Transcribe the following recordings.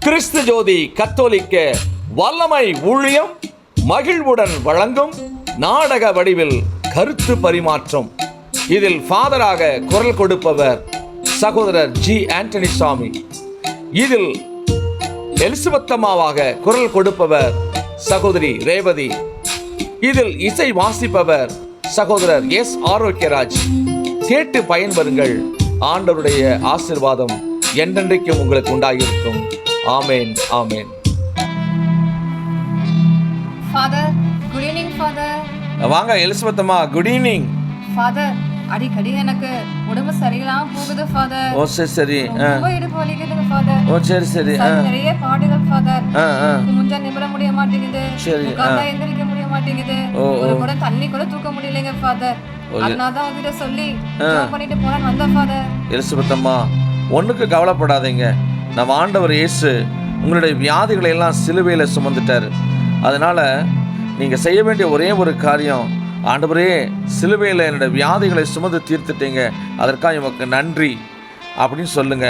கிறிஸ்து ஜோதி கத்தோலிக்க வல்லமை ஊழியம் மகிழ்வுடன் வழங்கும் நாடக வடிவில் கருத்து பரிமாற்றம். இதில் ஃபாதராக குரல் கொடுப்பவர் சகோதரர் ஜி ஆண்டனி சாமி. இதில் எலிசபெத் அம்மாவாக குரல் கொடுப்பவர் சகோதரி ரேவதி. இதில் இசை வாசிப்பவர் சகோதரர் எஸ் ஆரோக்கியராஜ். கேட்டு பயன்பெறுங்கள். ஆண்டவருடைய ஆசீர்வாதம் என்றென்றைக்கும் உங்களுக்கு உண்டாயிருக்கும். ஆமேன், ஆமேன். Father, good evening father. வாங்க எலிசபெத் அம்மா, குட் ஈவினிங். ஃபாதர், அடிக்கடி எனக்கு உடம்பு சரியில்லாம போகுது ஃபாதர். ஓ சரி. ரொம்ப இடுப்பு வலிக்குதுங்க ஃபாதர். ஓ சரி. நிறைய பாடுகள் ஃபாதர். முஞ்சா நிமிர முடிய மாட்டேங்குது. சரி. உட்கார்ந்தா எந்திரிக்க முடிய மாட்டேங்குது. ஒரு கூட தண்ணி கூட தூக்க முடியலைங்க ஃபாதர். அதனாலதான் உங்ககிட்ட சொல்லி பண்ணிட்டு போறான்னு வந்த ஃபாதர். எலிசபெத் அம்மா, ஒண்ணுக்கு கவலைப்படாதீங்க. நம்ம ஆண்டவர் இயேசு உங்களுடைய வியாதிகளை எல்லாம் சிலுவையில சுமந்துட்டாரு. அதனால நீங்க செய்ய வேண்டிய ஒரே ஒரு காரியம், ஆண்டவரே சிலுவையில் என்னுடைய வியாதிகளை சுமந்து தீர்த்துட்டீங்க, அதற்காக எனக்கு நன்றி அப்படின்னு சொல்லுங்க.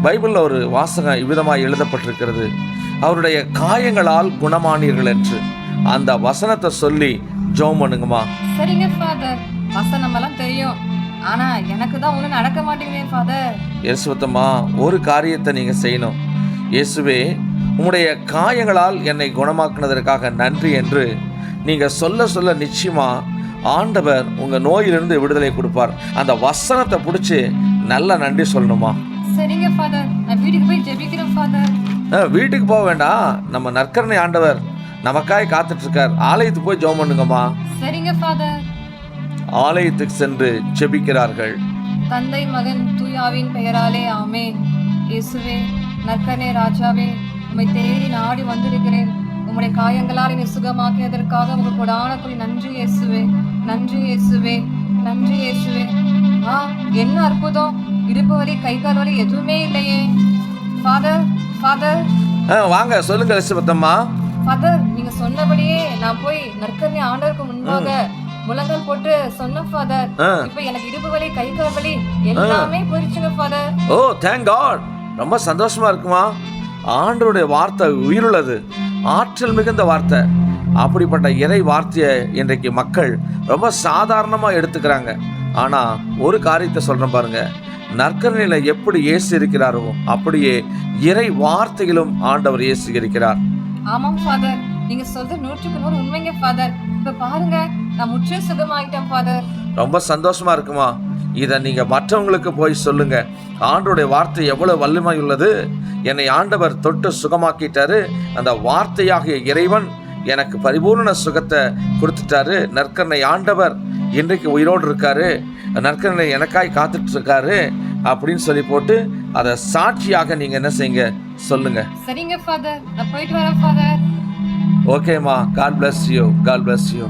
பைபிளில் ஒரு வாசகம் இவ்விதமாக எழுதப்பட்டிருக்கிறது, அவருடைய காயங்களால் குணமானீர்கள் என்று. அந்த வசனத்தை சொல்லி ஜெபம் பண்ணுங்கம்மா. சரிங்க ஃபாதர், வசனம் எல்லாம் தெரியும், ஆனா எனக்கு தான் ஒன்றும் நடக்க மாட்டேங்குதே ஃபாதர். இயேசுவத்தம்மா, ஒரு காரியத்தை நீங்க செய்யணும். இயேசுவே, உம்முடைய காயங்களால் என்னை குணமாக்குனதற்காக நன்றி என்று நீங்க சொல்ல சொல்ல நிச்சயமா ஆண்டவர் உங்க நோயிலிருந்து விடுதலை கொடுப்பார். அந்த வசனத்தை பிடிச்சி நல்ல நன்றி சொல்லணுமா? சரிங்க ஃபாதர், நான் வீட்டுக்கு போய் ஜெபிக்கிறேன் ஃபாதர். வீட்டுக்கு போக வேண்டாம், நம்ம நற்கருணை ஆண்டவர் நமக்காய் காத்துட்டு இருக்கார். ஆலயத்துக்கு போய் ஜெபம் பண்ணுங்கம்மா. சரிங்க ஃபாதர். ஆலயத்துக்கு சென்று ஜெபிக்கிறார்கள். தந்தை, மகன், தூயாவின் பெயராலே ஆமென். இயேசுவே, நற்கருணை ராஜாவே, உம்மை தேடி நாடி வந்திருக்கிறேன். உம்முடைய காயங்களால் என்னை சுகமாக்கியதற்காக உங்களுக்கு கொடான கூடி நன்றி இயேசுவே, நன்றி இயேசுவே, நன்றி இயேசுவே. என்ன அற்புதம்! இடுப்பு வலி, கை கால் வலி எதுவுமே இல்லையே. Father, father. வாங்க, சொல்லுங்க எலிசபெத் அம்மா. ஃபாதர், நீங்க சொன்னபடியே நான் போய் நற்கருணை ஆண்டவருக்கு முன்பாக முழங்கால் போட்டு சொன்ன ஃபாதர். இப்போ எனக்கு இடுப்பு வலி, கை கால் வலி எல்லாமே போயிடுச்சுங்க ஃபாதர். ஓ தேங்க் காட். ரொம்ப சந்தோஷமா இருக்குமா? ஆண்டவருடைய வார்த்தை உயிருள்ளது, ஆற்றல் மிகுந்த வார்த்தை. அப்படிப்பட்ட இறை வார்த்தையை இன்றைக்கு மக்கள் ரொம்ப சாதாரணமாக எடுத்துக்கிறாங்க. ஆனால் ஒரு காரியத்தை சொல்கிறேன் பாருங்க, நற்கருணையில் எப்படி இயேசு இருக்கிறாரோ அப்படியே இறை வார்த்தையிலும் ஆண்டவர் இயேசு இருக்கிறார். ஆமாம் ஃபாதர், நீங்க சொல்றது 100% உண்மைங்க ஃபாதர். இப்ப பாருங்க, நான் முற்றிலும் சுகமாயிட்டேன் ஃபாதர். ரொம்ப சந்தோஷமா இருக்குமா? இதை நீங்க மற்றவங்களுக்கு போய் சொல்லுங்க. ஆண்டவருடைய வார்த்தை எவ்வளவு வல்லமை உள்ளது, என்னை ஆண்டவர் தொட்டு சுகமாக்கிட்டாரு, அந்த வார்த்தையாகிய இறைவன் எனக்கு பரிபூர்ண சுகத்தை கொடுத்துட்டாரு, நற்கருணை ஆண்டவர் இன்றைக்கு உயிரோடு இருக்காரு, நற்கருணை எனக்காய் காத்துட்டு இருக்காரு அப்படின்னு சொல்லி போட்டு அதை சாட்சியாக நீங்க என்ன செய்யுங்க, சொல்லுங்க. சரிங்க ஃபாதர், நான் போயிட்டு வரேன் ஃபாதர். ஓகேம்மா, God bless you, God bless you.